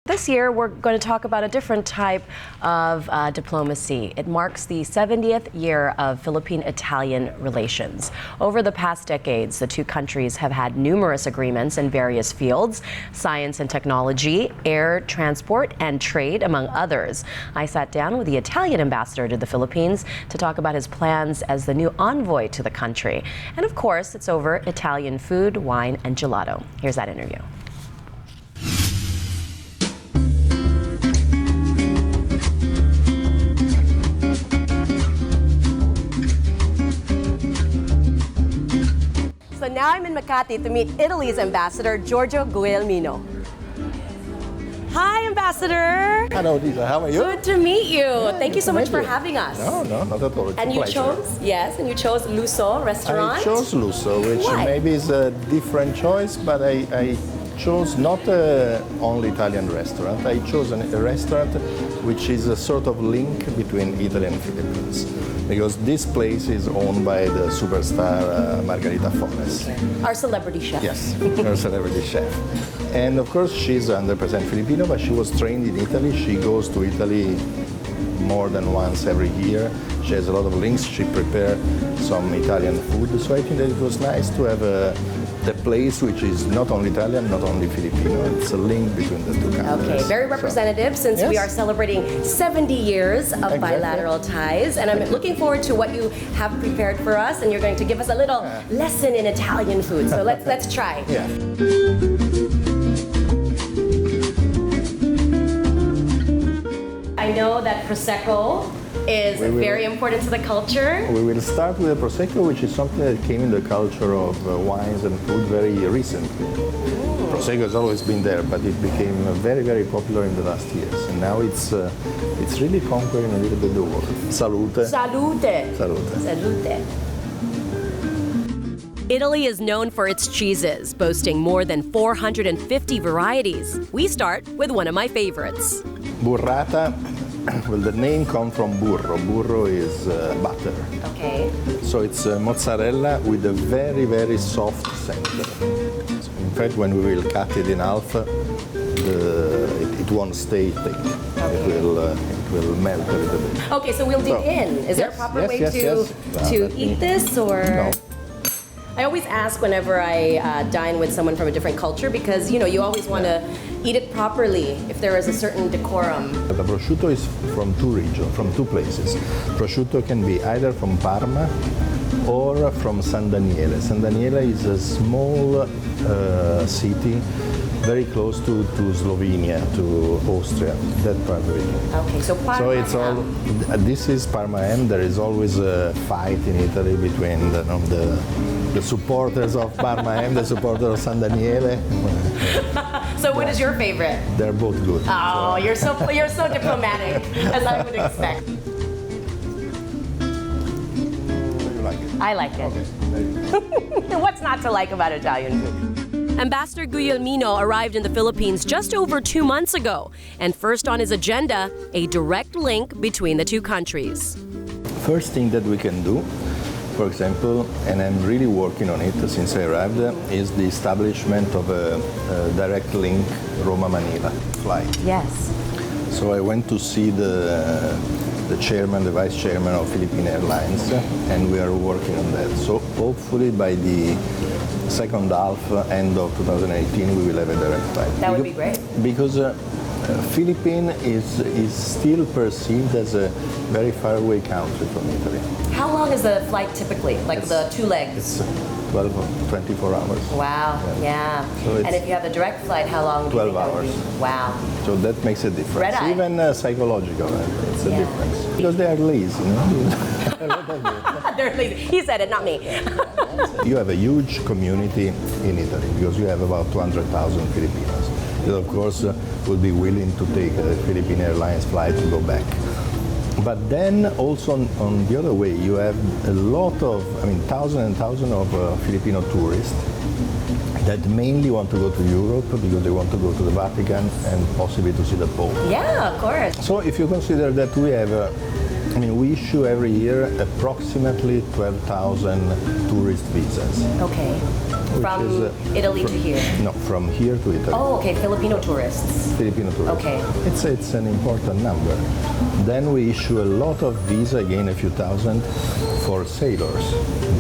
This year, we're going to talk about a different type of diplomacy. It marks the 70th year of Philippine-Italian relations. Over the past decades, the two countries have had numerous agreements in various fields: science and technology, air transport, and trade, among others. I sat down with the Italian ambassador to the Philippines to talk about his plans as the new envoy to the country. And of course, it's over Italian food, wine, and gelato. Here's that interview. So now I'm in Makati to meet Italy's ambassador, Giorgio Guglielmino. Hi, Ambassador. Hello, Lisa. How are you? Good to meet you. Yeah, Thank you so much for you. having us. No, not at all. It's And a you pleasure. chose, yes, and you chose Luso restaurant. I chose Luso, which Why? maybe is a different choice, but I chose not only Italian restaurant. I chose a restaurant which is a sort of link between Italy and Philippines, because this place is owned by the superstar Margarita Fornes. Our celebrity chef. Yes, her celebrity chef. And of course, she's 100% Filipino, but she was trained in Italy. She goes to Italy more than once every year. She has a lot of links. She prepared some Italian food. So I think that it was nice to have a place which is not only Italian, not only Filipino. It's a link between the two countries. Okay, very representative since we Yes. are celebrating 70 years of Exactly. bilateral ties. And I'm looking forward to what you have prepared for us. And you're going to give us a little lesson in Italian food. So let's try. Yeah. I know that Prosecco is very important to the culture. We will start with the Prosecco, which is something that came in the culture of wines and food very recently. Prosecco has always been there, but it became very, very popular in the last years. And now it's really conquering a little bit the world. Salute. Salute. Salute. Salute. Italy is known for its cheeses, boasting more than 450 varieties. We start with one of my favorites. Burrata, well, the name comes from burro. Burro is butter. Okay. So it's mozzarella with a very, very soft center. So in fact, when we will cut it in half, it won't stay thick. Okay. It will melt a little bit. Okay, so we'll dig in. Is there a Yes, proper yes, way yes, to yes. to eat this, or? No. I always ask whenever I dine with someone from a different culture, because you always want to eat it properly if there is a certain decorum. The prosciutto is from two regions, from two places. Prosciutto can be either from Parma or from San Daniele. San Daniele is a small city very close to Slovenia, to Austria, that part of it. Okay, so Parma. So it's all. This is Parma ham. There is always a fight in Italy between the supporters of Parma ham, the supporters of San Daniele. So what is your favorite? They're both good. Oh, you're so diplomatic, as I would expect. You like it? I like it. Okay. There you go. What's not to like about Italian food? Ambassador Guglielmino arrived in the Philippines just over 2 months ago, and first on his agenda, a direct link between the two countries. First thing that we can do, for example, and I'm really working on it since I arrived, is the establishment of a direct link Roma-Manila flight. Yes. So I went to see the chairman, the vice chairman of Philippine Airlines, and we are working on that. So hopefully by the second half, end of 2018, we will have a direct flight. That would be great. Because Philippines is still perceived as a very far away country from Italy. How long is the flight typically? Like the two legs? It's 12 or 24 hours. Wow, yeah. So And if you have the direct flight, how long? 12 do you think that would hours. be? Wow. So that makes a difference. Red eye. Even psychological, it's a Yeah. difference. Because they are lazy, They're lazy. He said it, not me. You have a huge community in Italy because you have about 200,000 Filipinos that, of course, will be willing to take a Philippine Airlines flight to go back. But then also on the other way, you have a lot of, thousands and thousands of Filipino tourists that mainly want to go to Europe because they want to go to the Vatican and possibly to see the Pope. Yeah, of course. So if you consider that we have, we issue every year approximately 12,000 tourist visas. Okay. From Italy to here? No, from here to Italy. Oh, okay, Filipino tourists. Filipino tourists. Okay. It's an important number. Then we issue a lot of visa, again a few thousand, for sailors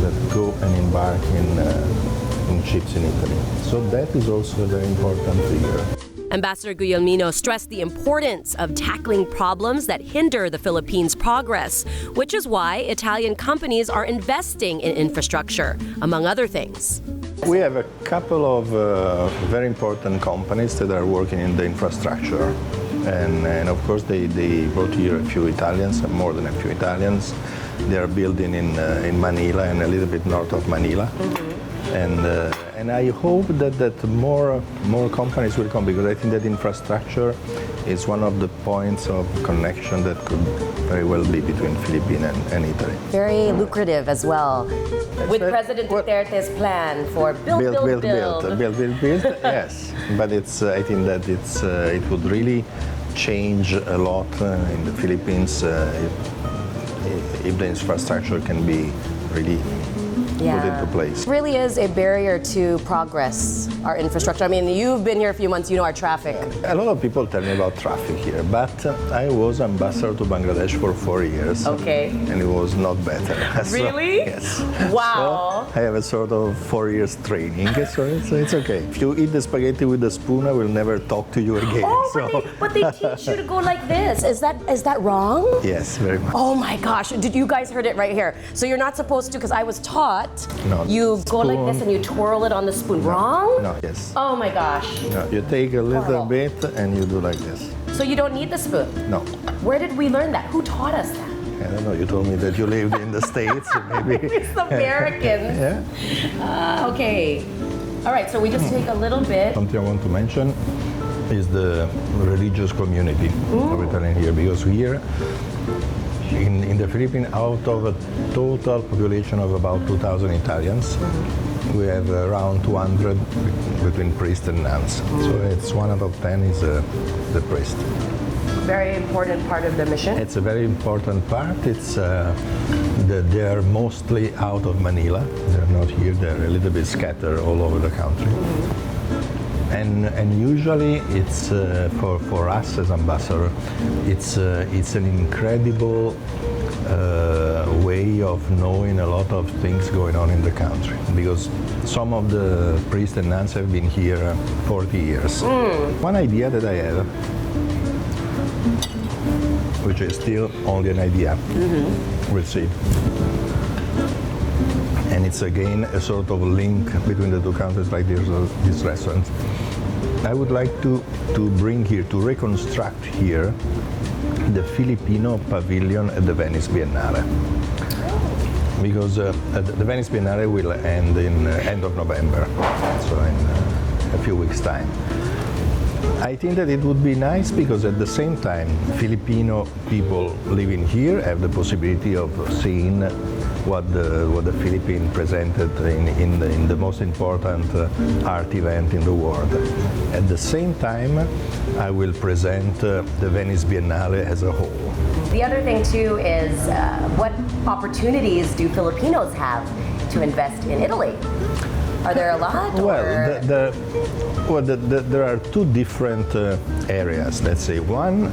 that go and embark in ships in Italy. So that is also a very important figure. Ambassador Guglielmino stressed the importance of tackling problems that hinder the Philippines' progress, which is why Italian companies are investing in infrastructure, among other things. We have a couple of very important companies that are working in the infrastructure. And of course, they brought here a few Italians, more than a few Italians. They are building in Manila and a little bit north of Manila. And I hope that more companies will come, because I think that infrastructure is one of the points of connection that could very well be between Philippines and Italy. Very lucrative as well. With President Duterte's plan for build. Yes, but I think that it would really change a lot in the Philippines if the infrastructure can be really put into place. It really is a barrier to progress, our infrastructure. I mean, you've been here a few months, you know our traffic. A lot of people tell me about traffic here, but I was ambassador to Bangladesh for 4 years. Okay. And it was not better. Really? Yes. Wow. So I have a sort of 4 years training, so it's okay. If you eat the spaghetti with a spoon, I will never talk to you again. Oh, but they teach you to go like this. Is that wrong? Yes, very much. Oh my gosh, did you guys heard it right here? So you're not supposed to, because I was taught, No, you go like spoon. this and you twirl it on the spoon. Wrong? No, yes. Oh my gosh. No, you take a little Horrible. bit and you do like this. So you don't need the spoon? No. Where did we learn that? Who taught us that? I don't know, you told me that you lived in the States, maybe. It's Americans. Yeah. Okay. All right, so we just take a little bit. Something I want to mention is the religious community of Italian here, because here in the Philippines, out of a total population of about 2,000 Italians, we have around 200 between priests and nuns. So it's 1 out of 10 is the priest. Very important part of the mission. It's a very important part. It's they are mostly out of Manila. They're not here. They're a little bit scattered all over the country. And usually it's for us as ambassador, it's an incredible way of knowing a lot of things going on in the country, because some of the priests and nuns have been here 40 years. One idea that I have, which is still only an idea, we'll see. And it's again a sort of link between the two countries, like this restaurant. I would like to bring here, to reconstruct here, the Filipino pavilion at the Venice Biennale. Because the Venice Biennale will end in end of November, so in a few weeks' time. I think that it would be nice because at the same time, Filipino people living here have the possibility of seeing what the Philippines presented in the most important art event in the world. At the same time, I will present the Venice Biennale as a whole. The other thing too is what opportunities do Filipinos have to invest in Italy? Are there a lot? Well, there are two different areas, let's say. One,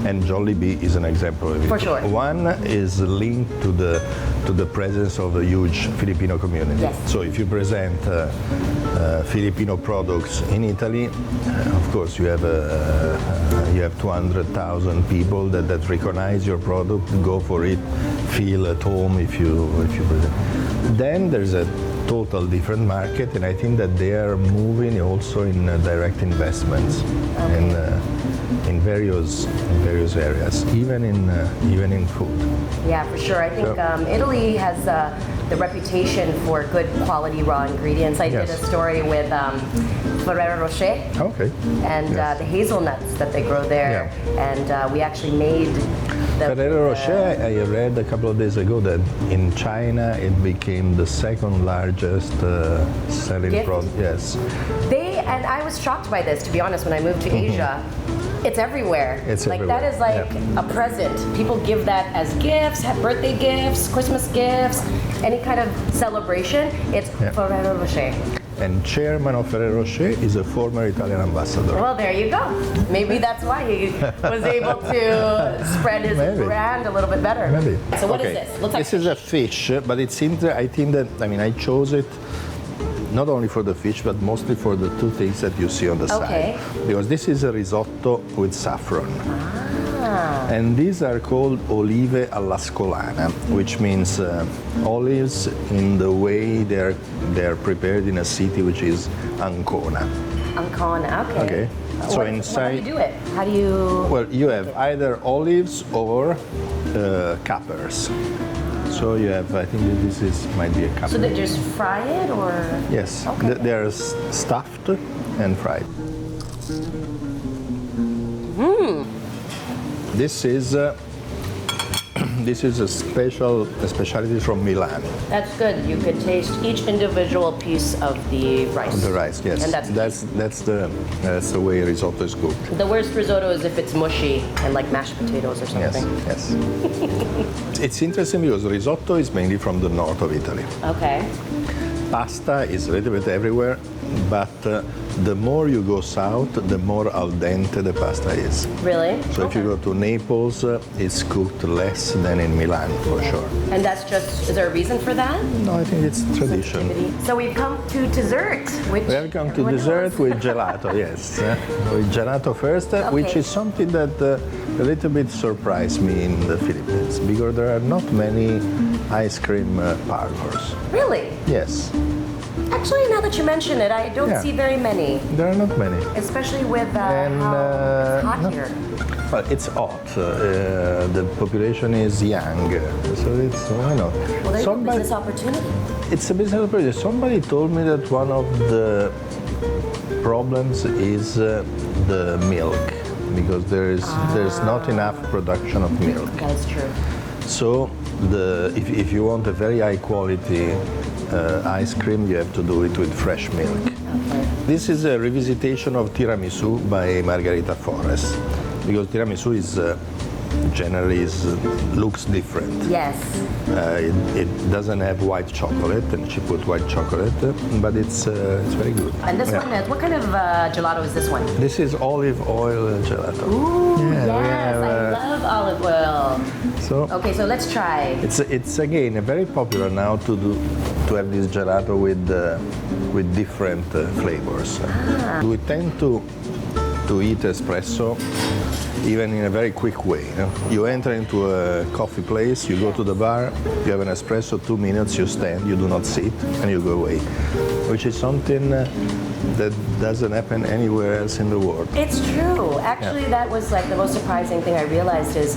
and Jollibee is an example of it. For sure. One is linked to the presence of a huge Filipino community. Yes. So if you present Filipino products in Italy, of course you have 200,000 people that recognize your product, go for it, feel at home if you present. Then there's a total different market, and I think that they are moving also in direct investments in various areas, even in food. Yeah, for sure. I think Italy has the reputation for good quality raw ingredients. I did a story with Ferrero Rocher. Okay. And the hazelnuts that they grow there, and we actually made Ferrero Rocher, I read a couple of days ago that in China it became the second largest selling product. Yes. And I was shocked by this, to be honest, when I moved to Asia. It's everywhere. It's like everywhere. That is like a present. People give that as gifts, have birthday gifts, Christmas gifts, any kind of celebration. It's Ferrero Rocher. And chairman of Ferrero Rocher is a former Italian ambassador. Well, there you go. Maybe that's why he was able to spread his Maybe. brand a little bit better. Maybe. So what is Okay. this? Looks like This is a fish, but it's I think that, I chose it not only for the fish, but mostly for the two things that you see on the Okay. side. Because this is a risotto with saffron. Ah. And these are called olive all'ascolana, which means olives in the way they're prepared in a city which is Ancona. Ancona, okay. Okay. So How do inside, you do it? How do you... well, you have either olives or capers. So you have, I think that might be a caper. So they just fry it, or...? Yes, Okay. they're stuffed and fried. This is a specialty from Milan. That's good. You could taste each individual piece of the rice. The rice, yes. And that's the way risotto is cooked. the worst risotto is if it's mushy and like mashed potatoes or Yes, something. yes. It's interesting because risotto is mainly from the north of Italy. Okay. Pasta is a little bit everywhere, but the more you go south, the more al dente the pasta is. Really? So if you go to Naples, it's cooked less than in Milan, for sure. And that's just, is there a reason for that? No, I think it's tradition. So we've come to dessert, which... Welcome to everyone dessert knows. with gelato, yes. With gelato first, which Okay. is something that a little bit surprised me in the Philippines, because there are not many ice cream parlors. Really? Yes, Actually, now that you mention it, I don't Yeah. see very many, there are not many. especially with And, how it's hot no. here. Well, it's hot. The population is young, so it's, why not? Well, there's a business opportunity. It's a business opportunity. Somebody told me that one of the problems is the milk, because there's not enough production of milk. That is true. So if you want a very high quality ice cream, you have to do it with fresh milk. Okay. This is a revisitation of tiramisu by Margherita Forres, because tiramisu is generally looks different. Yes. It doesn't have white chocolate, and she put white chocolate, but it's very good. And this one is, what kind of gelato is this one? This is olive oil gelato. Ooh, Yeah, we yes, have, I love olive oil. So Okay, so let's try. it's again very popular now to have this gelato with different flavors. We tend to eat espresso even in a very quick way. You enter into a coffee place, you go to the bar, you have an espresso, 2 minutes, you stand, you do not sit, and you go away, which is something that doesn't happen anywhere else in the world. It's true. Actually, that was like the most surprising thing I realized is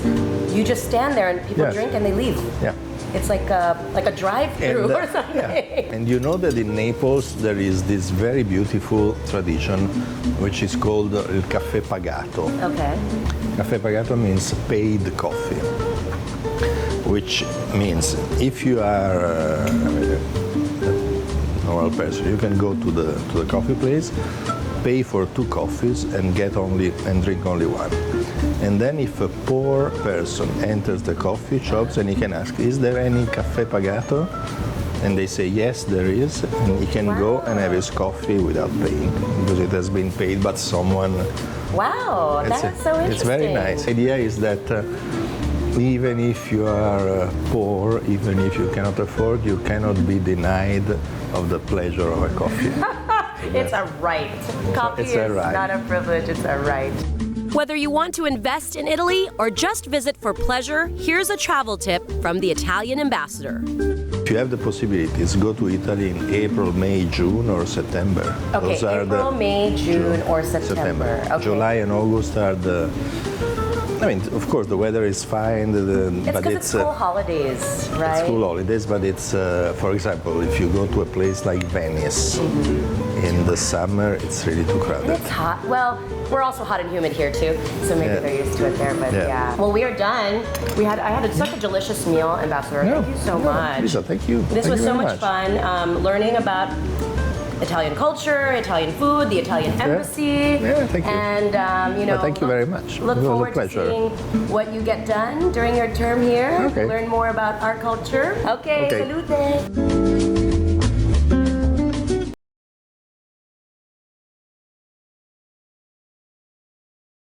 you just stand there and people Yes. drink and they leave. Yeah. It's like a drive-through or something. yeah. And you know that in Naples there is this very beautiful tradition which is called il caffè pagato. Okay. Caffè pagato means paid coffee, which means if you are a normal person, you can go to the coffee place, pay for 2 coffees and drink only one. And then if a poor person enters the coffee shops and he can ask, is there any caffè pagato? And they say, yes, there is. And he can go and have his coffee without paying, because it has been paid by someone. Wow, that's so interesting. It's very nice. The idea is that even if you are poor, even if you cannot afford, you cannot be denied of the pleasure of a coffee. It's a right. Coffee It's a is right. not a privilege, it's a right. Whether you want to invest in Italy or just visit for pleasure, here's a travel tip from the Italian ambassador. If you have the possibilities, go to Italy in April, May, June, or September. Okay, Those are April, May, June, or September. Okay. July and August are the. I mean, of course, the weather is fine, It's but because it's school holidays, right? It's school holidays, but it's, for example, if you go to a place like Venice in the summer, it's really too And crowded. it's hot. Well, we're also hot and humid here too, so maybe Yeah. they're used to it there. But Yeah. yeah. Well, we are done. I had such a delicious meal, Ambassador. Thank you so much. Lisa, thank you. This Thank was you so very much fun. Learning about Italian culture, Italian food, the Italian embassy. Yeah, thank you. And Well, thank you very much. Look It was a forward to pleasure. seeing what you get done during your term here. Okay. Learn more about our culture. Okay, Okay. salute.